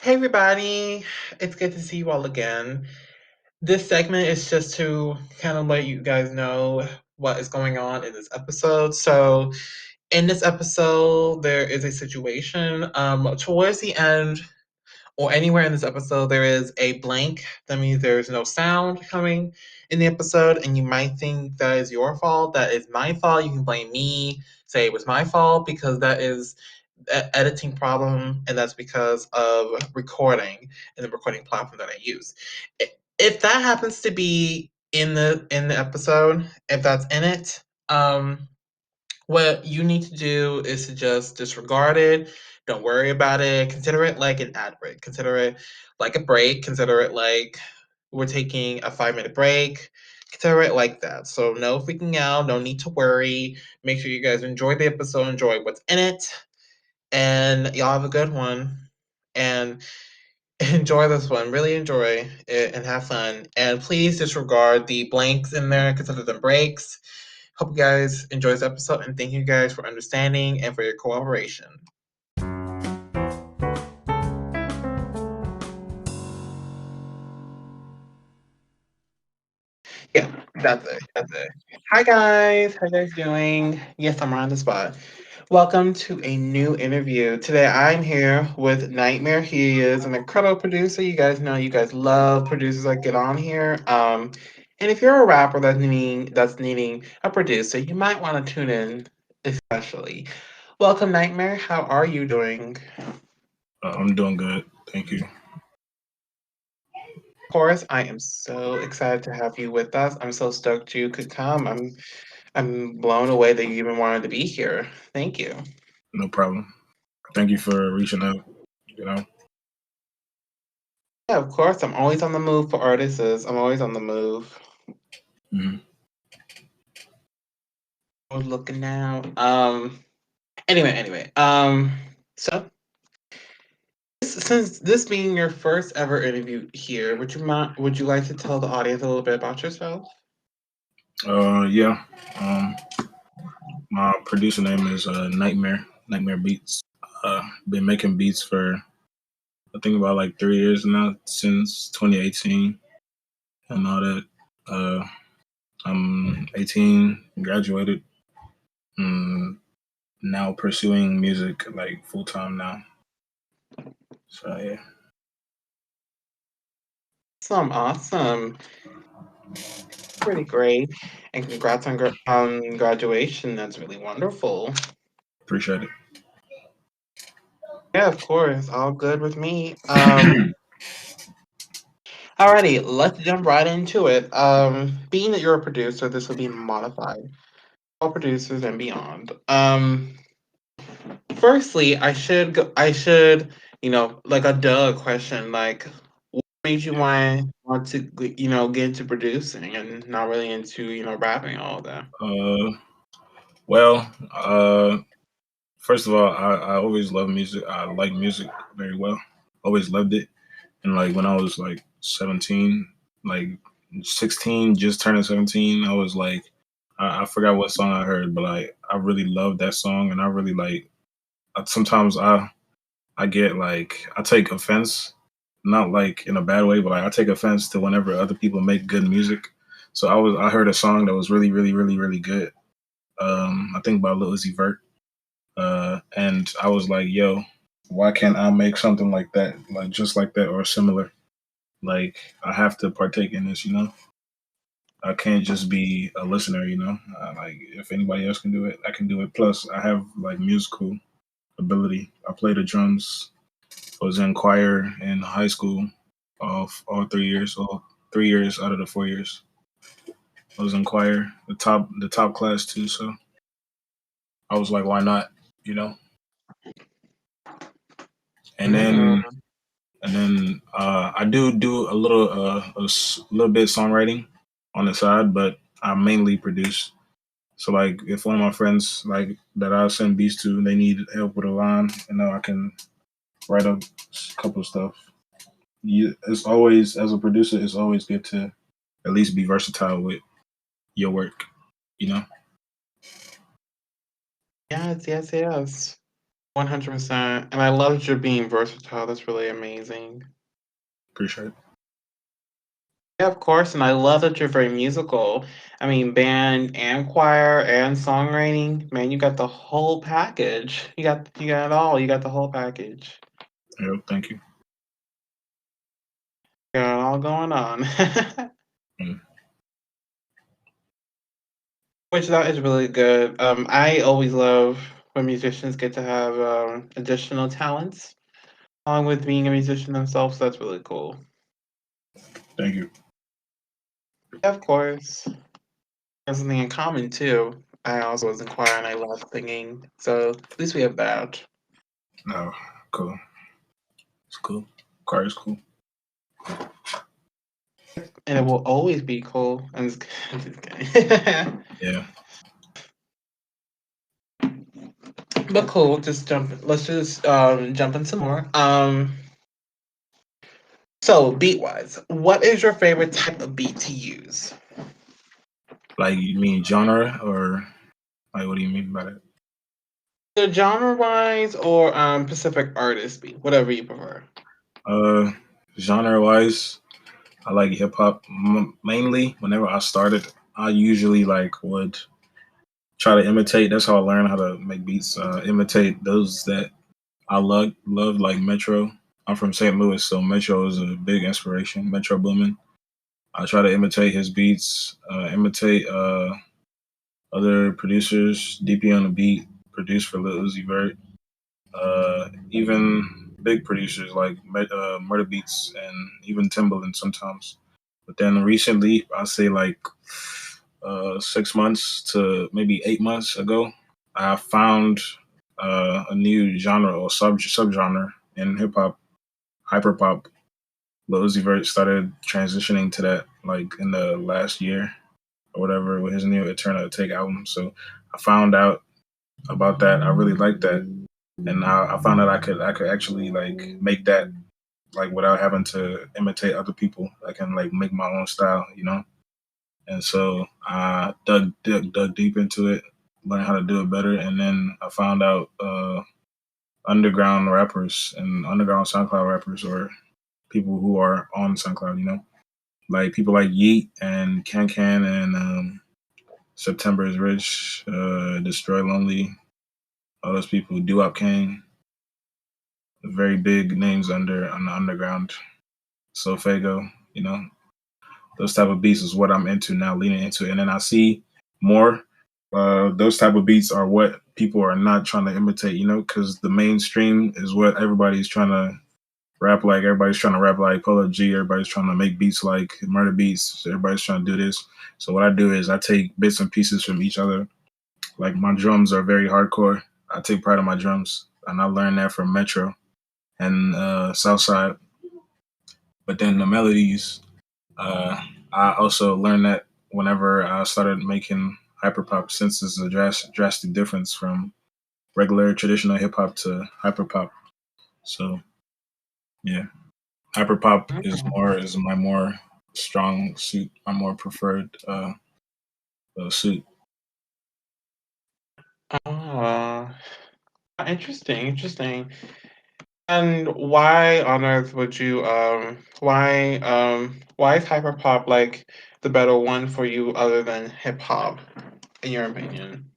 Hey everybody, it's good to see you all again. This segment is just to kind of let you guys know what is going on in this episode. So, in this episode, there is a situation. Towards the end, or anywhere in this episode, there is a blank. That means there's no sound coming in the episode, and you might think that is your fault. That is my fault. You can blame me, say it was my fault, because that is an editing problem, and that's because of recording and the recording platform that I use. If that happens to be in the episode, if that's in it, what you need to do is to just disregard it. Don't worry about it. Consider it like an ad break. Consider it like a break. Consider it like we're taking a 5 minute break. Consider it like that. So, no freaking out. No need to worry. Make sure you guys enjoy the episode, enjoy what's in it, and y'all have a good one. And enjoy this one. Really enjoy it and have fun. And please disregard the blanks in there, consider them breaks. Hope you guys enjoy this episode and thank you guys for understanding and for your cooperation. Yeah, that's it. That's it. Hi guys, how you guys doing? Yes, I'm on the spot. Welcome to a new interview. Today I'm here with Nightmare. He is an incredible producer. You guys know you guys love producers that get on here. And if you're a rapper that's needing a producer, you might want to tune in especially. Welcome, Nightmare. How are you doing? I'm doing good. Thank you. Of course, I am so excited to have you with us. I'm so stoked you could come. I'm blown away that you even wanted to be here. Thank you. No problem. Thank you for reaching out. You know, Yeah, of course. I'm always on the move for artists. I'm always on the move. hmm I was looking now. Anyway. So since this being your first ever interview here, would you like to tell the audience a little bit about yourself? yeah. Um, my producer name is Nightmare Beats. Been making beats for I think about like 3 years now, since 2018 and all that. Uh, I'm 18, graduated, and now pursuing music like full time now. So yeah, Awesome. Pretty great. And congrats on graduation. That's really wonderful. appreciate it. Yeah, of course. All good with me. Alrighty, let's jump right into it. Being that you're a producer, this will be modified. All producers and beyond. Firstly, like a duh question, like what made you Yeah. want to get into producing and not really into rapping and all that? Uh, well, first of all, I always love music. I like music very well. Always loved it. And like when I was like 17, like 16, just turning 17, I was like, I forgot what song I heard, but like I really loved that song, and I really like. Sometimes I get like I take offense, not like in a bad way, but like I take offense to whenever other people make good music. So I heard a song that was really good. I think by Lil Uzi Vert, and I was like, yo, why can't I make something like that, like just like that or similar? Like I have to partake in this, you know. I can't just be a listener, you know. Like if anybody else can do it, I can do it. Plus, I have like musical ability. I play the drums. I was in choir in high school, all 3 years, all 3 years out of the 4 years. I was in choir, the top class too. So I was like, why not, you know? And then Mm, I do a little bit of songwriting on the side, but I mainly produce. So like if one of my friends like that I send beats to, they need help with a line, I can write up a couple of stuff. It's always, as a producer, it's always good to at least be versatile with your work, you know. yes. 100%. And I love that you're being versatile. That's really amazing. Appreciate it. Yeah, of course. And I love that you're very musical. I mean, band and choir and songwriting. Man, you got the whole package. You got it all. You got the whole package. Yeah, thank you. You got it all going on. Mm, Which that is really good. I always love when musicians get to have additional talents along with being a musician themselves. So that's really cool. thank you. Yeah, of course. There's something in common too. I also was in choir and I love singing. So at least we have that. No, cool. It's cool. Car is cool. And it will always be cool. I'm just kidding. Yeah. But cool, just jump let's just jump in some more. So beat wise, what is your favorite type of beat to use? Like you mean genre or like what do you mean by that? The genre wise or Pacific artist beat, whatever you prefer. Uh, genre wise, I like hip hop mainly. Whenever I started, I usually like would try to imitate. That's how I learned how to make beats. Imitate those that I love like Metro. I'm from St. Louis, so Metro is a big inspiration. Metro Boomin. I try to imitate his beats. Imitate other producers. DP on the beat, produced for Lil Uzi Vert. Even big producers like Murder Beats and even Timbaland sometimes. But then recently, I say like 6 months to maybe 8 months ago, I found a new genre or subgenre in hip hop, hyper pop. Lil Uzi Vert started transitioning to that like in the last year or whatever with his new Eternal Take album. So I found out about that. I really liked that, and I found out I could actually like make that like without having to imitate other people. I can like make my own style, you know. And so I dug deep into it, learned how to do it better, and then I found out underground rappers and underground SoundCloud rappers or people who are on SoundCloud, you know, like people like Yeet and Can Can and September is Rich, Destroy Lonely, all those people, Do Up Kane, very big names on the underground. Sofago, you know, those type of beats is what I'm into now, leaning into, and then I see more. Those type of beats are what people are not trying to imitate, you know, because the mainstream is what everybody's trying to rap like. Everybody's trying to rap like Polo G. Everybody's trying to make beats like Murder Beats. Everybody's trying to do this. So what I do is I take bits and pieces from each other. Like my drums are very hardcore. I take pride in my drums, and I learned that from Metro and Southside. But then the melodies, uh, I also learned that whenever I started making hyperpop, since it's a drastic difference from regular traditional hip hop to hyperpop. So yeah, hyperpop is my more strong suit, my more preferred suit. Oh, interesting, interesting. And why on earth would you why is hyperpop like the better one for you other than hip hop, in your opinion?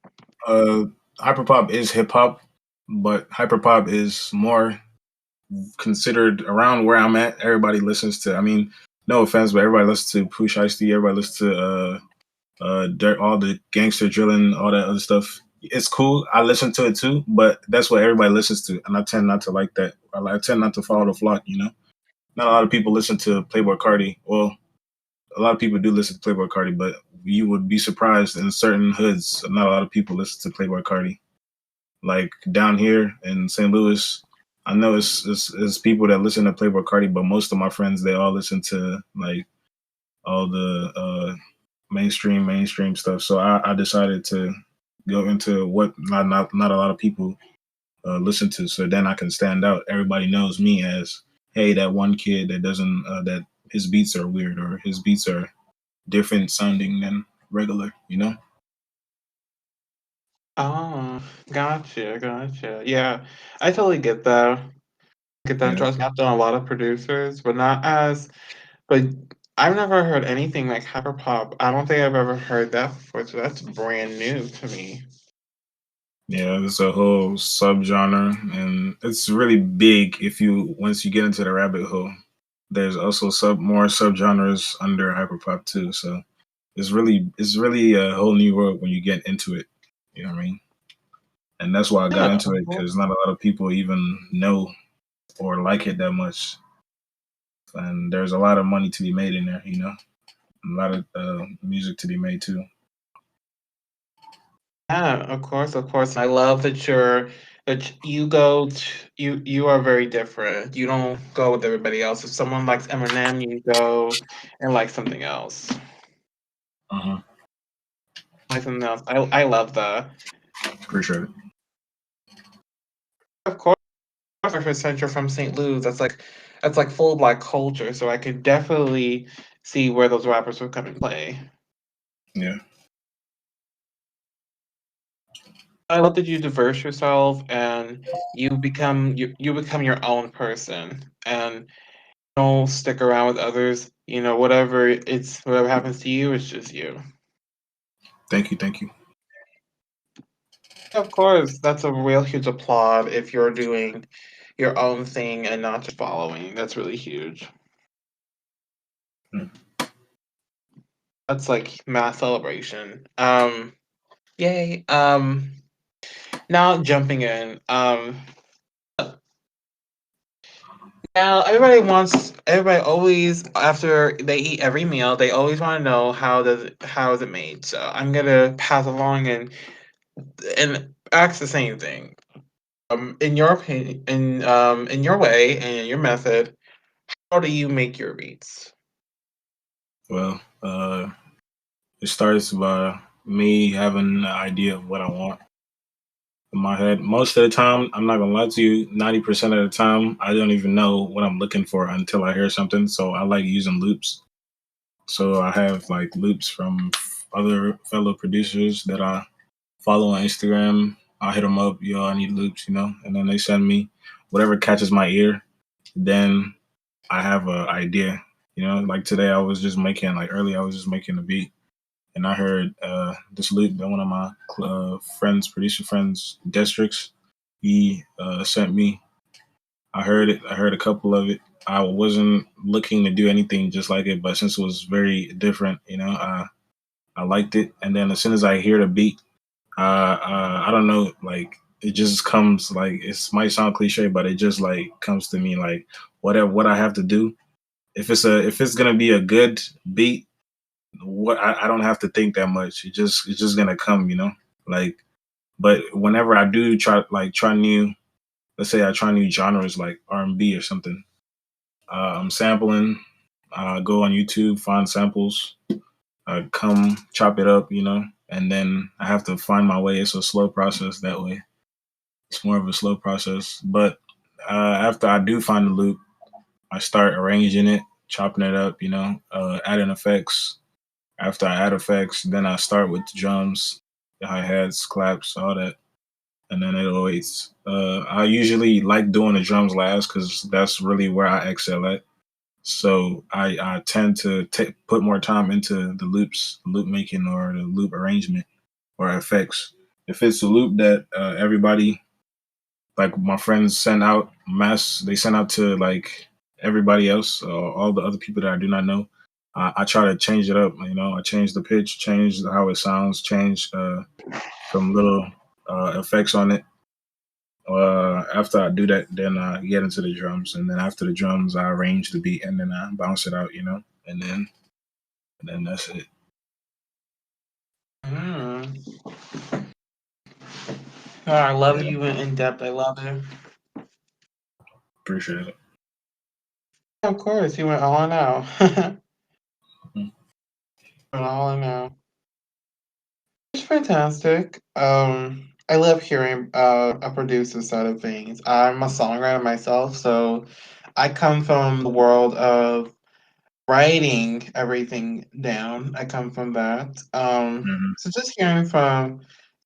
Uh, hyperpop is hip hop, but hyperpop is more considered around where I'm at. Everybody listens to. I mean, no offense, but everybody listens to Push Ice T. Everybody listens to dirt, all the gangster drilling, all that other stuff. It's cool. I listen to it too, but that's what everybody listens to, and I tend not to like that. I tend not to follow the flock. You know, not a lot of people listen to Playboy Cardi. Well, a lot of people do listen to Playboy Cardi, but you would be surprised in certain hoods. Not a lot of people listen to Playboy Cardi. Like down here in St. Louis, I know it's people that listen to Playboy Cardi, but most of my friends they all listen to like all the mainstream stuff. So I decided to go into what not a lot of people listen to. So then I can stand out. Everybody knows me as hey that one kid that doesn't that his beats are weird or his beats are different sounding than regular. You know. Oh, gotcha, gotcha. Yeah, I totally get that. Get that. Yeah, Trust me, I've done a lot of producers, but not as. But I've never heard anything like hyperpop. I don't think I've ever heard that before, so that's brand new to me. yeah. It's a whole subgenre, and it's really big. If you once you get into the rabbit hole, there's also more subgenres under hyperpop too. So it's really a whole new world when you get into it. You know what I mean? And that's why I got Yeah, into of it course. because not a lot of people even know or like it that much. And there's a lot of money to be made in there. A lot of music to be made too. Yeah, of course, of course. I love that you go to you are very different. You don't go with everybody else. If someone likes Eminem, you go and like something else. Uh-huh. Like something else. I love that. Appreciate it. Of course, since you're from St. Louis, that's like full black culture. So I could definitely see where those rappers would come and play. Yeah. I love that you diverse yourself and you become your own person and don't stick around with others. You know, whatever happens to you, it's just you. Thank you. Thank you. Of course, that's a real huge applaud if you're doing your own thing and not just following. That's really huge. Mm. That's like mass celebration. Yay. Now jumping in. Now everybody always after they eat every meal, they always want to know how is it made. So I'm gonna pass along and ask the same thing. In your opinion, in your way and in your method, how do you make your beats? Well, it starts by me having an idea of what I want in my head. Most of the time, I'm not gonna lie to you, 90% of the time, I don't even know what I'm looking for until I hear something. So I like using loops. So I have like loops from other fellow producers that I follow on Instagram. I hit them up, yo, I need loops, and then they send me whatever catches my ear. Then I have an idea. Like today, I was just making like early, I was just making a beat, and I heard this loop that one of my friends, producer friends, Districts, he sent me. I heard it. I heard a couple of it. I wasn't looking to do anything just like it, but since it was very different, I liked it. And then as soon as I hear the beat, I don't know, like it just comes like it might sound cliche, but it just like comes to me like whatever what I have to do. If it's gonna be a good beat, what I don't have to think that much. It's just gonna come. Like, but whenever I do try new, let's say I try new genres like R&B or something, I'm sampling. Go on YouTube, find samples, come chop it up, and then I have to find my way. It's a slow process that way. It's more of a slow process. But after I do find the loop, I start arranging it, chopping it up, adding effects. After I add effects, then I start with the drums, the hi hats, claps, all that, and then it always. I usually like doing the drums last because that's really where I excel at. So I tend to put more time into the loops, loop making, or the loop arrangement or effects. If it's a loop that everybody, like my friends send out they send out to like everybody else, all the other people that I do not know. I try to change it up. I change the pitch, change how it sounds, change some little effects on it. After I do that, then I get into the drums, and then after the drums, I arrange the beat, and then I bounce it out, and then that's it. Mm. Oh, I love Yeah, you in depth. I love it. appreciate it. Of course, you went all in out. Went Mhm. all in out. It's fantastic. I love hearing a producer side of things. I'm a songwriter myself, so I come from the world of writing everything down. I come from that. Mhm. So just hearing from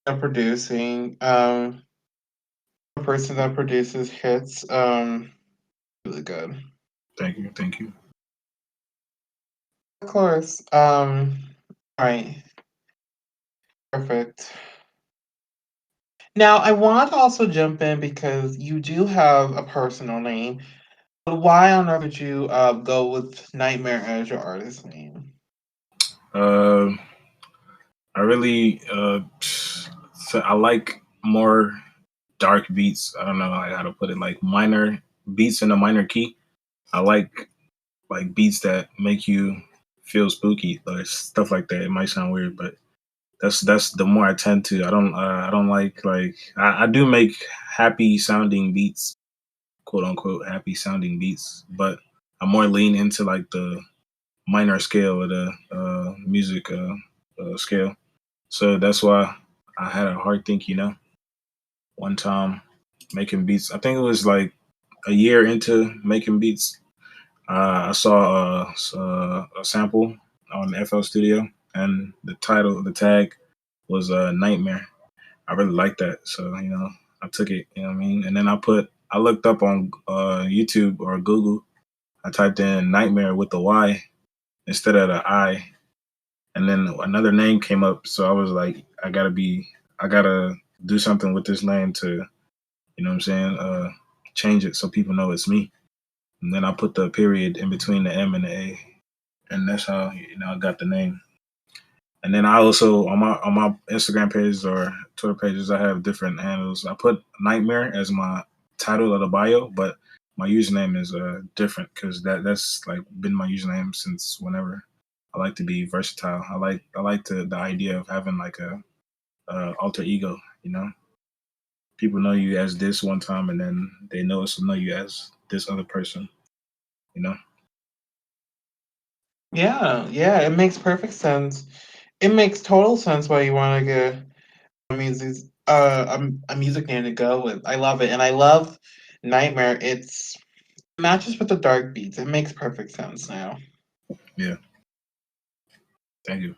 producing, a person that produces hits, really good. Thank you. Thank you. Of course. Right, perfect. Now, I want to also jump in because you do have a personal name. But why on earth would you go with Nightmare as your artist name? Uh, I really so I like more dark beats. I don't know like how to put it, like minor beats in a minor key. I like beats that make you feel spooky or stuff like that. It might sound weird, but that's the more I tend to. I don't like I do make happy sounding beats, quote unquote happy sounding beats, but I more lean into like the minor scale of the music scale. So that's why I had a hard think, one time making beats. I think it was like a year into making beats. I saw a sample on FL Studio, and the tag was Nightmare. I really liked that, so I took it. You know what I mean? And then I looked up on YouTube or Google. I typed in Nightmare with the Y instead of the I, and then another name came up. So I was like, I gotta do something with this name to, you know what I'm saying, change it so people know it's me. And then I put the period in between the M and the A, and that's how I got the name. And then I also on my Instagram pages or Twitter pages, I have different handles. I put Nightmare as my title of the bio, but my username is different because that's like been my username since whenever. I like to be versatile. I like the idea of having like a alter ego. People know you as this one time, and then they know you as this other person. You know. Yeah, yeah, it makes perfect sense. It makes total sense why you want to get a music a music name to go with. I love it, and I love Nightmare. It matches with the dark beats. It makes perfect sense now. Yeah. Thank you.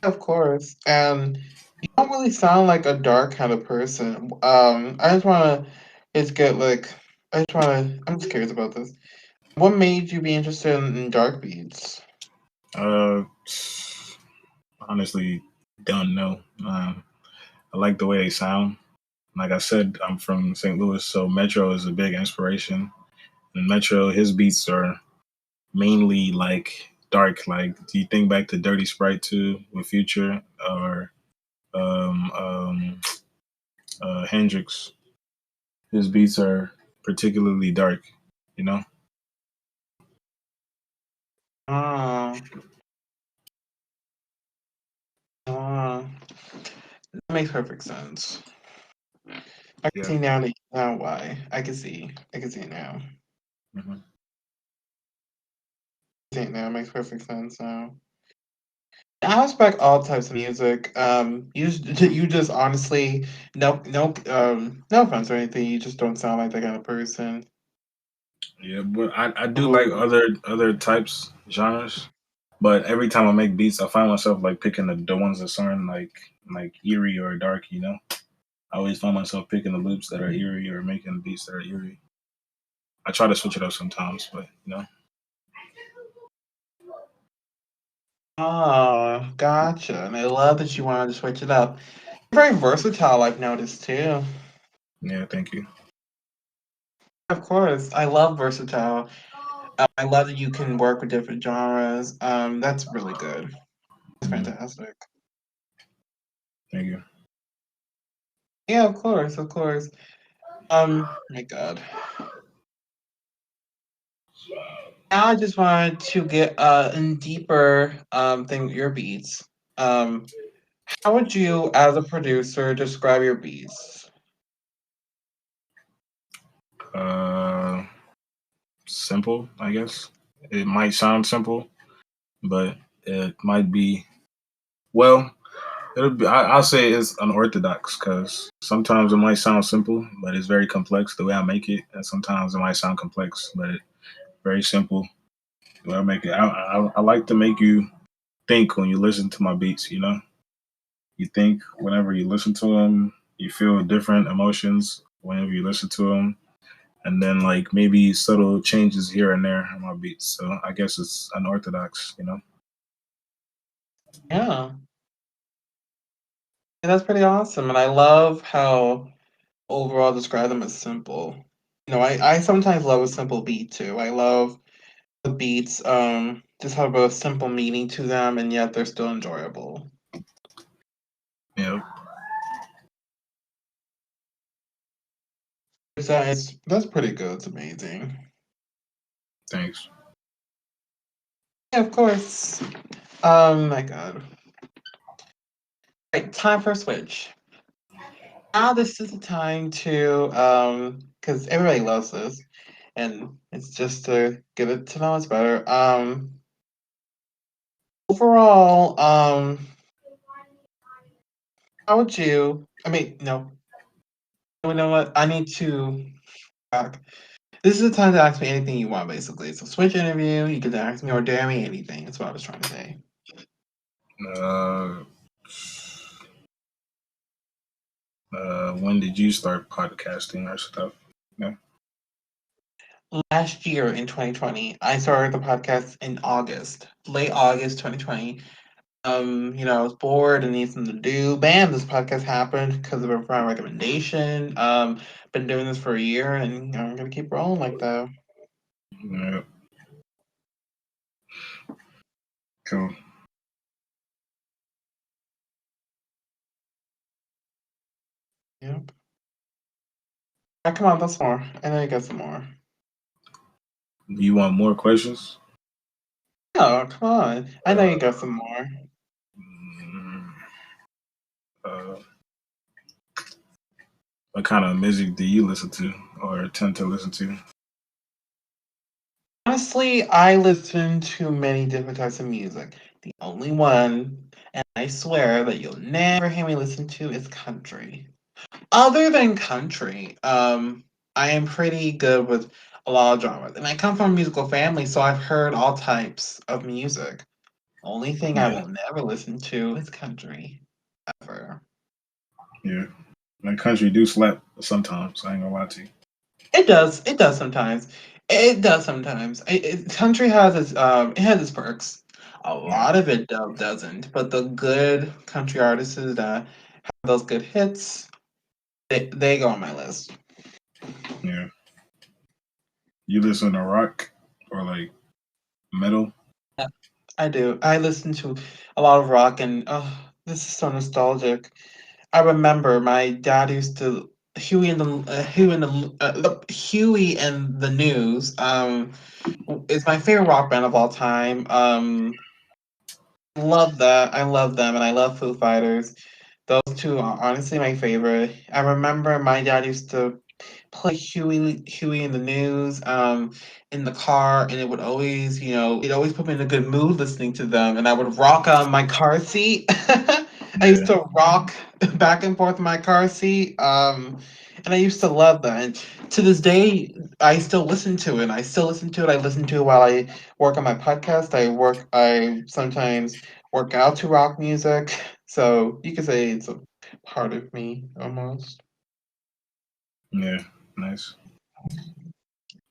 Of course, and you don't really sound like a dark kind of person. I just want to just get like I just want to. I'm just curious about this. What made you be interested in dark beats? Uh, honestly, don't know. I like the way they sound. Like I said, I'm from St. Louis, so Metro is a big inspiration. And Metro, his beats are mainly like dark. Like, do you think back to Dirty Sprite 2 with Future or um, um, Hendrix? His beats are particularly dark, you know? Ah, ah, that makes perfect sense. I can Yeah. see now why. I can see it now. Hmm. I see it now. It makes perfect sense now. I respect all types of music. You just honestly, no offense or anything. You just don't sound like that kind of person. Yeah, but I do like Who, other types, genres. But every time I make beats, I find myself like picking the ones that sound like eerie or dark. I always find myself picking the loops that are eerie or making beats that are eerie. I try to switch it up sometimes, but gotcha. And I love that you wanted to switch it up. You're very versatile. I've noticed too. yeah, thank you. Of course, I love versatile. I love that you can work with different genres. That's really good. That's Hmm. fantastic. Thank you. Yeah, of course, of course. My God. Now I just wanted to get in deeper thing with your beats. Um, how would you, as a producer, describe your beats? Uh, Simple, I guess. It might sound simple, but it might be well. I'll say it's unorthodox because sometimes it might sound simple, but it's very complex the way I make it, and sometimes it might sound complex, but very simple the way I make it. I like to make you think when you listen to my beats. you think whenever you listen to them. You feel different emotions whenever you listen to them, and then like maybe subtle changes here and there on my beats. So I guess it's unorthodox, you know. Yeah. And that's pretty awesome. And I love how overall describe them as simple. I sometimes love a simple beat too. I love the beats just have a simple meaning to them and yet they're still enjoyable. Yeah, That's pretty good. It's amazing. thanks. Yeah, of course. My God. Right, time for a switch. Now this is the time to because everybody loves this, and it's just to get it to know us better. Overall, how would you? I mean, no, you know what? I need to back. This is the time to ask me anything you want, basically. So switch interview. You can ask me or dare me anything. That's what I was trying to say. Uh, when did you start podcasting or stuff? Yeah. Last year in 2020, I started the podcast in August, late August 2020. I was bored and needed something to do. Bam, this podcast happened because of a friend recommendation. Been doing this for a year and I'm gonna keep rolling like that. Yeah, cool. Yep. Come on, that's more. I know you got some more. You want more questions? Oh, come on. I know you Uh, got some more. mm, uh, what kind of music do you listen to or tend to listen to? Honestly, I listen to many different types of music. The only one, and I swear that you'll never hear me listen to, is country. Other than country, I am pretty good with a lot of genres. And I come from a musical family, so I've heard all types of music. Only thing I Yeah, will never listen to is country. Ever. yeah. Like country do slap sometimes. I ain't gonna lie to you. It does. It does sometimes. It does sometimes. Country has it has its perks. A Yeah, lot of it doesn't, but the good country artists that have those good hits, they go on my list. yeah. You listen to rock or like metal? Yeah, I do. I listen to a lot of rock, and oh, this is so nostalgic. I remember my dad used to Huey and the News. Is my favorite rock band of all time. Love that. I love them, and I love Foo Fighters. Those two are honestly my favorite. I remember my dad used to play Huey in the News, in the car, and it would always, it always put me in a good mood listening to them, and I would rock on my car seat. I used Yeah, to rock back and forth in my car seat, and I used to love that. And to this day, I still listen to it. I still listen to it. I listen to it while I work on my podcast. I sometimes work out to rock music. So you could say it's a part of me almost. yeah. Nice.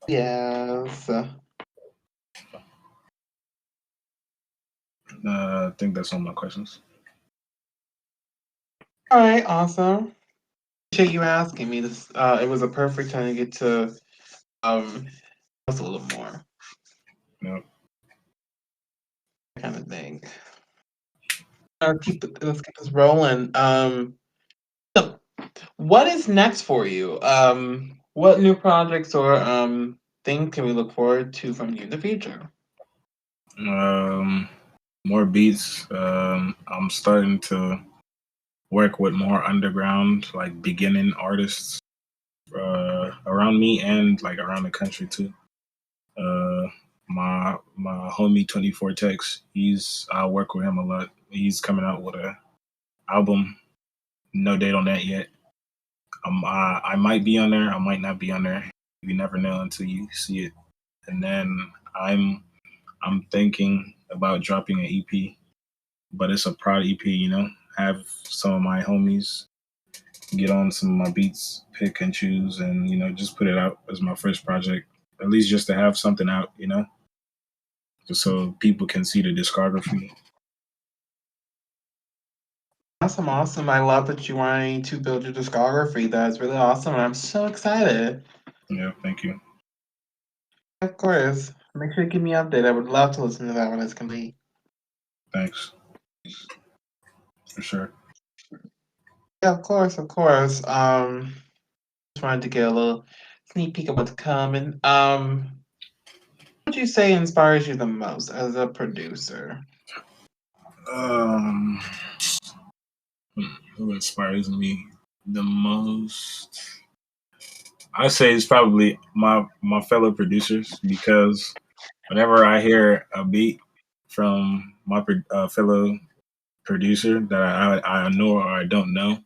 Yes. I think that's all my questions. All right, awesome. Appreciate you asking me this. It was a perfect time to get to um us a little more Yeah. kind of thing. Let's keep this rolling. So what is next for you? What new projects or things can we look forward to from you in the future? Um, more beats. I'm starting to work with more underground, like beginning artists around me and like around the country too. Uh, my homie 24 Tex, I work with him a lot. He's coming out with a album. No date on that yet. I might be on there. I might not be on there. You never know until you see it. And then I'm thinking about dropping an EP, but it's a prod EP. You know, have some of my homies get on some of my beats, pick and choose, and just put it out as my first project. At least just to have something out, just so people can see the discography. Awesome, awesome. I love that you're wanting to build your discography. That's really awesome. And I'm so excited. Yeah, thank you. Of course. Make sure you keep me updated. I would love to listen to that when it's complete. Thanks for sure. Yeah, of course, of course. Just wanted to get a little sneak peek of what's coming. What would you say inspires you the most as a producer? Um, who inspires me the most? I say it's probably my fellow producers because whenever I hear a beat from my fellow producer that I know or I don't know,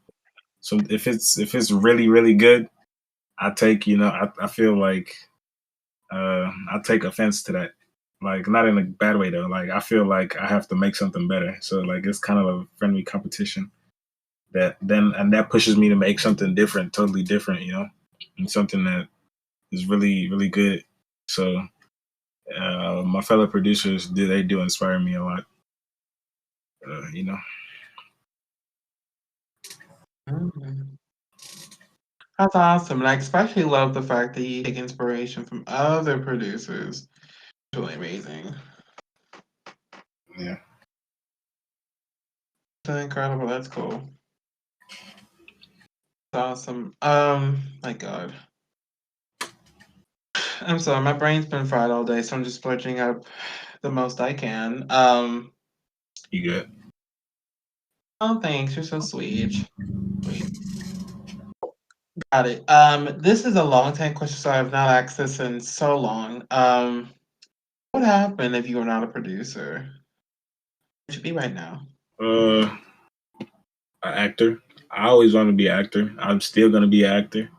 so if it's really good, I take I feel like I take offense to that. Like not in a bad way though. Like I feel like I have to make something better. So like it's kind of a friendly competition that pushes me to make something different, totally different, and something that is really good. So my fellow producers they do inspire me a lot. You know. Mm. That's awesome. And I especially love the fact that you take inspiration from other producers. It's really amazing. Yeah. That's incredible. That's cool. That's awesome. My God. I'm sorry, my brain's been fried all day, so I'm just splurging up the most I can. You good? Oh, thanks. You're so sweet. Sweet. Got it. This is a long time question, so I've not asked this in so long. What happened if you were not a producer? What should be right now? Uh, an actor. I always want to be an actor. I'm still gonna be an actor,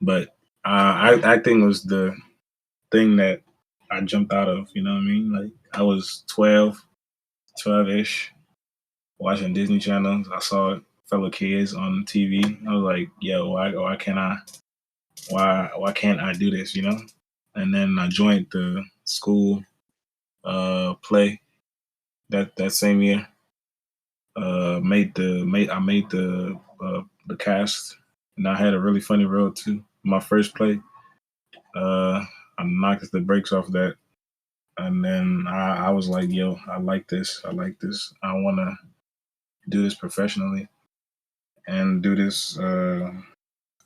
but acting was the thing that I jumped out of. You know what I mean? Like I was 12-ish, watching Disney Channel. I saw fellow kids on TV. I was like, yo, why can't why can't I do this? And then I joined the school play that same year. I made the cast, and I had a really funny role too. My first play, I knocked the brakes off that, and then I was like, "Yo, I like this. I like this. I want to do this professionally and do this. Go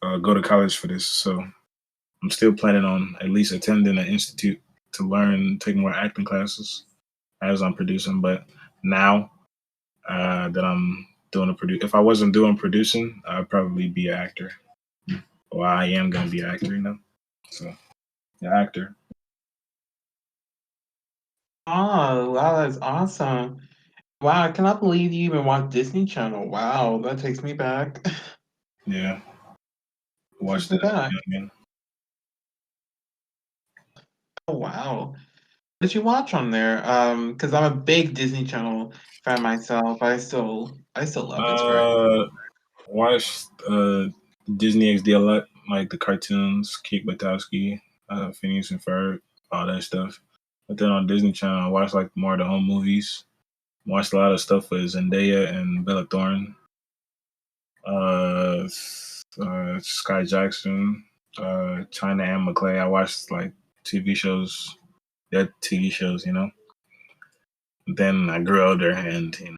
to college for this." So I'm still planning on at least attending an institute to learn, take more acting classes as I'm producing. But now that I'm doing if I wasn't doing producing, I'd probably be an actor. Or I am gonna be an actor. So yeah, actor. Oh, wow, that's awesome. Wow, I cannot believe you even watch Disney Channel. Wow, that takes me back. Yeah, Takes watched me it. back. Again. Oh, wow. What did you watch on there? Because I'm a big Disney Channel fan myself. I still love it. It's very Uh, watched Disney XD a lot, like the cartoons, Kick Buttowski, Phineas and Ferb, all that stuff. But then on Disney Channel, I watched like more of the home movies. Watched a lot of stuff with Zendaya and Bella Thorne, Sky Jackson, China and McClay. I watched like TV shows, their TV shows. Then I grew older and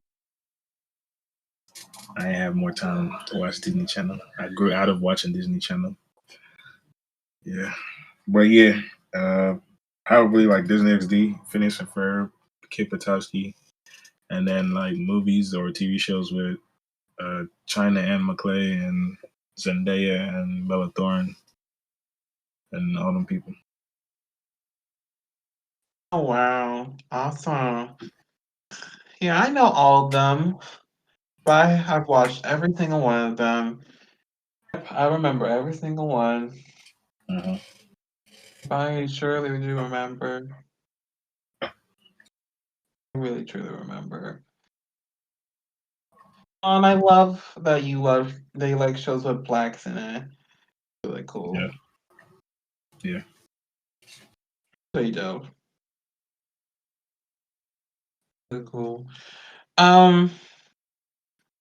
I have more time to watch Disney Channel. I grew out of watching Disney Channel. Yeah. But yeah, uh, probably like Disney XD, Phineas and Ferb, Kid Patowski, and then like movies or TV shows with China and McClay and Zendaya and Bella Thorne and all them people. Oh, wow. Awesome. Yeah, I know all of them, but I've watched every single one of them. I remember every single one. Uh-huh. I surely do remember. I really truly remember. And I love that you love they like shows with blacks in it. Really cool. Yeah, yeah. Pretty dope. Really cool. Um,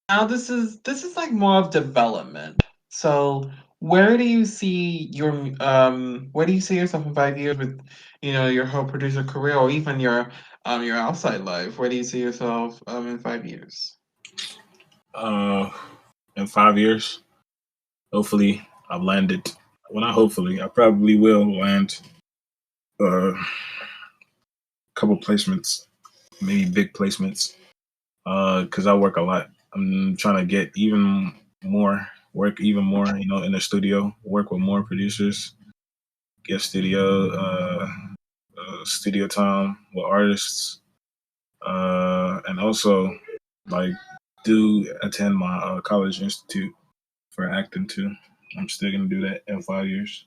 Now this is like more of development. So where do you see yourself in 5 years with your whole producer career or even your outside life? Where do you see yourself in 5 years? Uh, in 5 years, hopefully, I've landed. Well, not hopefully, I probably will land a couple placements, maybe big placements. Because I work a lot. I'm trying to get even more work, even more, in the studio. Work with more producers, get studio time with artists, and also like do attend my college institute for acting too. I'm still gonna do that in 5 years.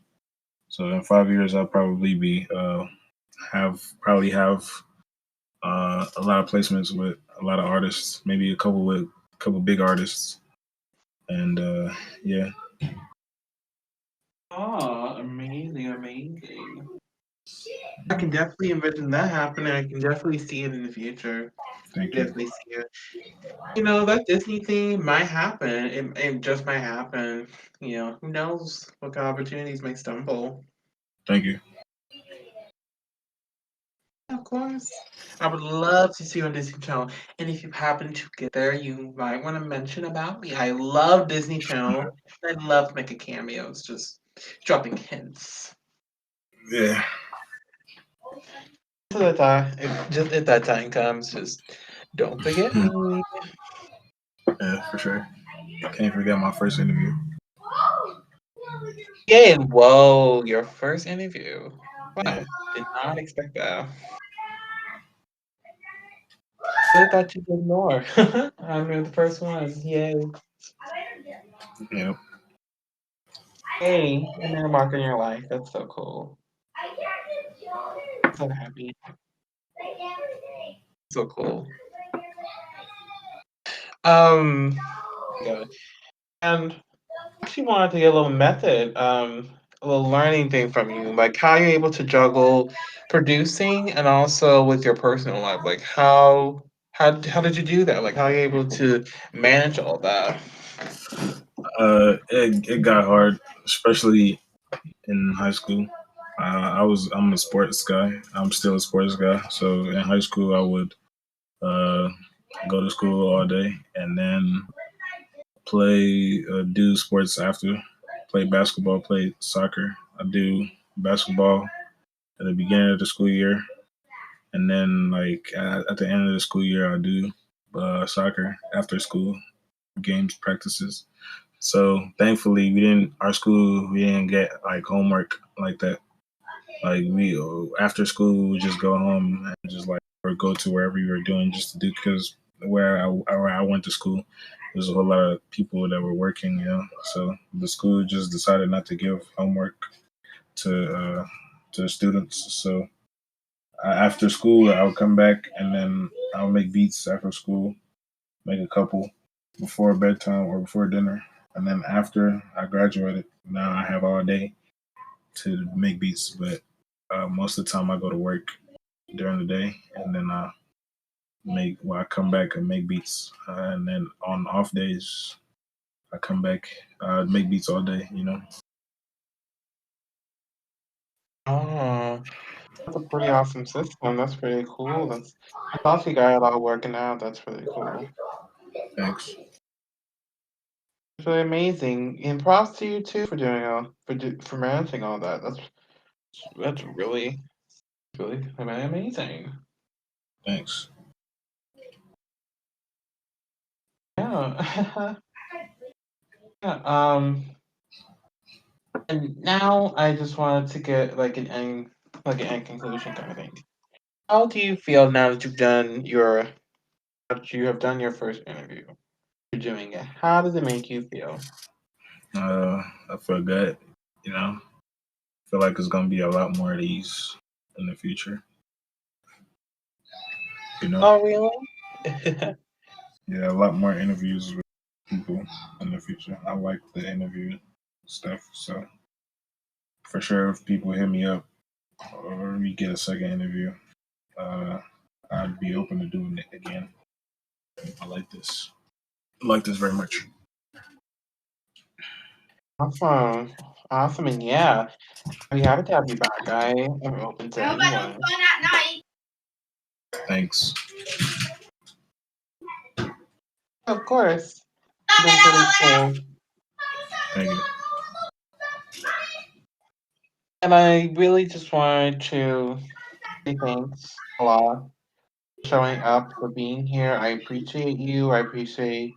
So in 5 years, I'll probably be have a lot of placements with a lot of artists, maybe a couple big artists, and yeah, Oh, amazing, amazing. I can definitely envision that happening. I can definitely see it in the future. thank you, Definitely see it. That Disney thing might happen. It just might happen. Who knows what kind of opportunities may stumble. thank you, Of course. I would love to see you on Disney Channel. And if you happen to get there, you might want to mention about me. I love Disney Channel. I love to make a cameos, just dropping hints. yeah, Just if that time comes, just don't forget me. yeah, for sure. Can't forget my first interview. Yeah, and whoa, your first interview. Yeah, Wow, did not expect that. I thought you did more. I'm the first one. Yay. yeah, Hey, a man mark in your life. That's so cool. So happy. So cool. Um, good. And I actually wanted to get a little method, a little learning thing from you. Like how you're able to juggle producing and also with your personal life. Like how did you do that? Like how are you able to manage all that? it got hard, especially in high school. I'm a sports guy. I'm still a sports guy. So in high school, I would uh, go to school all day and then do sports after. Play basketball, play soccer. I do basketball at the beginning of the school year, and then like at the end of the school year, I do soccer after school games practices. So thankfully, we didn't get like homework like that. Like we after school, we would just go home and just like or go to wherever you were doing just to do because where I went to school, there's a whole lot of people that were working, So the school just decided not to give homework to the students. So after school, I would come back and then I'll make beats after school, make a couple before bedtime or before dinner, and then after I graduated, now I have all day to make beats. But most of the time, I go to work during the day, and then I come back and make beats, and then on off days, I come back make beats all day. Oh, that's a pretty awesome system. That's pretty cool. That's awesome. You got it all working out. That's really cool. Thanks, It's really amazing. And props to you too for doing for managing all that. That's really amazing. thanks. Yeah. Yeah. And now I just wanted to get like an end conclusion kind of thing. How do you feel now that that you have done your first interview? You're doing it. How does it make you feel? I feel good. Feel like it's gonna be a lot more of these in the future. You know, Oh, really? yeah, a lot more interviews people in the future. I like the interview stuff. So for sure, if people hit me up or we get a second interview, uh, I'd be open to doing it again. I like this. I like this very much. Awesome. Awesome. And yeah, I'd be happy to have you back. I am open to anyone. Thanks. Of course. You've been pretty cool. Thank you. And I really just wanted to say thanks a lot for showing up, for being here. I appreciate you. I appreciate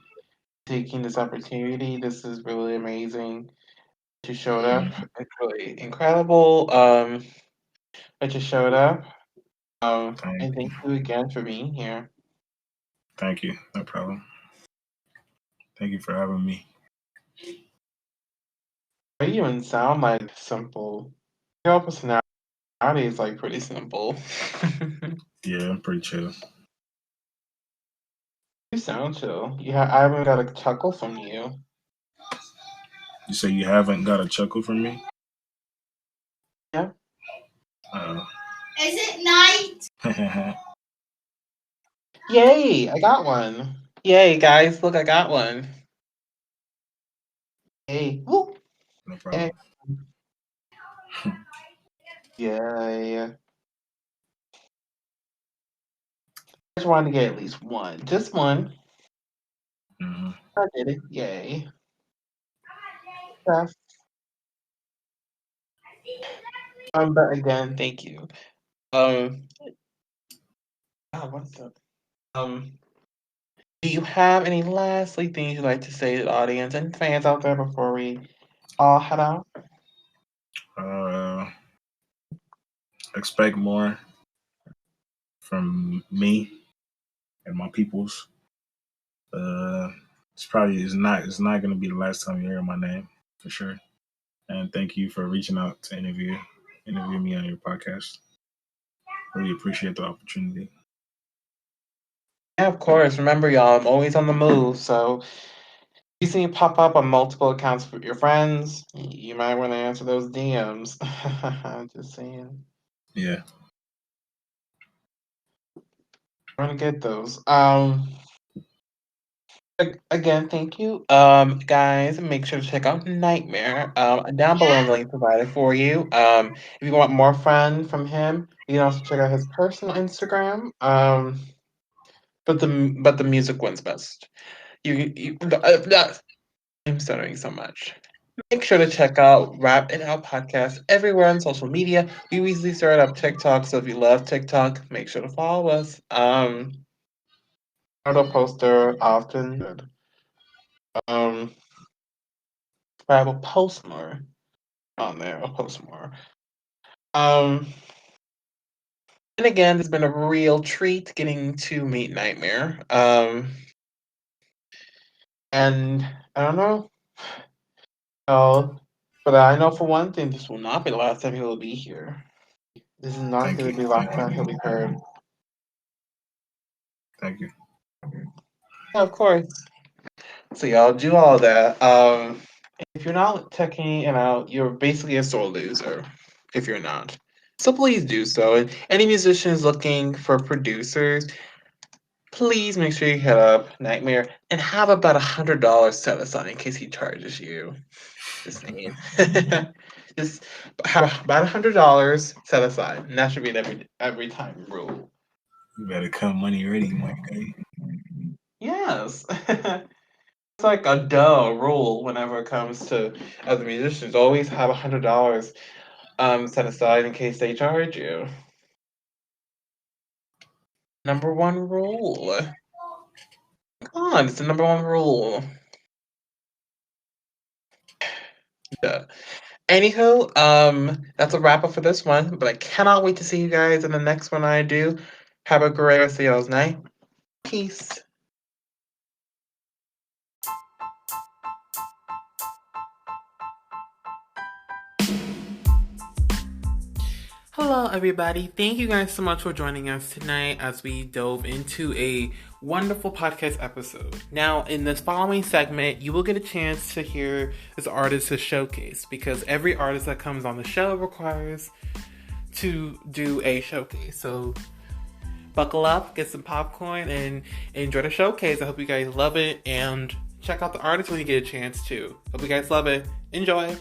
taking this opportunity. This is really amazing that you showed up. Mhm. It's really incredible that you showed up. Thank And you. thank you again for being here. Thank you. No problem. Thank you for having me. Why you even sound like simple? Your personality is like pretty simple. Yeah, I'm pretty chill. You sound chill. I haven't got a chuckle from you. You say you haven't got a chuckle from me? Yeah. Uh, Is it night? Yay! I got one. Yay, guys! Look, I got one. Yay! Woo! no Yay! problem. Yay! I just wanted to get at least one. Just one. Hmm. I did it. Yay! Yes. But again, thank you. Um. What's up? Um. Do you have any lastly things you'd like to say to the audience and fans out there before we all head out? Uh, expect more from me and my peoples. Uh, it's not gonna be the last time you hear my name for sure. And thank you for reaching out to interview me on your podcast. Really appreciate the opportunity. Yeah, of course. Remember, y'all, I'm always on the move. So if you see me pop up on multiple accounts for your friends, you might want to answer those DMs. Just saying. Yeah, I'm gonna get those. Again, thank you. Guys, make sure to check out Nightmare. Down below in the link provided for you. If you want more fun from him, you can also check out his personal Instagram. But the music one's best. I'm stuttering so much. Make sure to check out Rap It Out podcast everywhere on social media. We recently started up TikTok, so if you love TikTok, make sure to follow us. I don't post there often. Um, but I will post more on there. I'll post more. Um, and again, it's been a real treat getting to meet Nightmare. And I don't know. Oh, but I know for one thing, this will not be the last time he will be here. This is not thank going you, to be the last thank time you, he'll be heard. thank you. Yeah, of course. So y'all do all that. If you're not checking it out, you're basically a sore loser. If you're not, so please do so. And any musicians looking for producers, please make sure you hit up Nightmare and have about $100 set aside in case he charges you. Just saying. Just have about $100 set aside, and that should be an every time rule. You better come money ready, Mike. Hey, Yes. It's like a duh rule whenever it comes to other musicians. Always have $100 set aside in case they charge you. Number one rule. Come on, it's the number one rule. Duh. Anywho, that's a wrap up for this one. But I cannot wait to see you guys in the next one I do. Have a great rest of y'all's night. Peace. Hello, everybody. Thank you guys so much for joining us tonight as we dove into a wonderful podcast episode. Now, in this following segment, you will get a chance to hear this artist's showcase because every artist that comes on the show requires to do a showcase. So, buckle up, get some popcorn, and enjoy the showcase. I hope you guys love it, and check out the artist when you get a chance to. Hope you guys love it. Enjoy.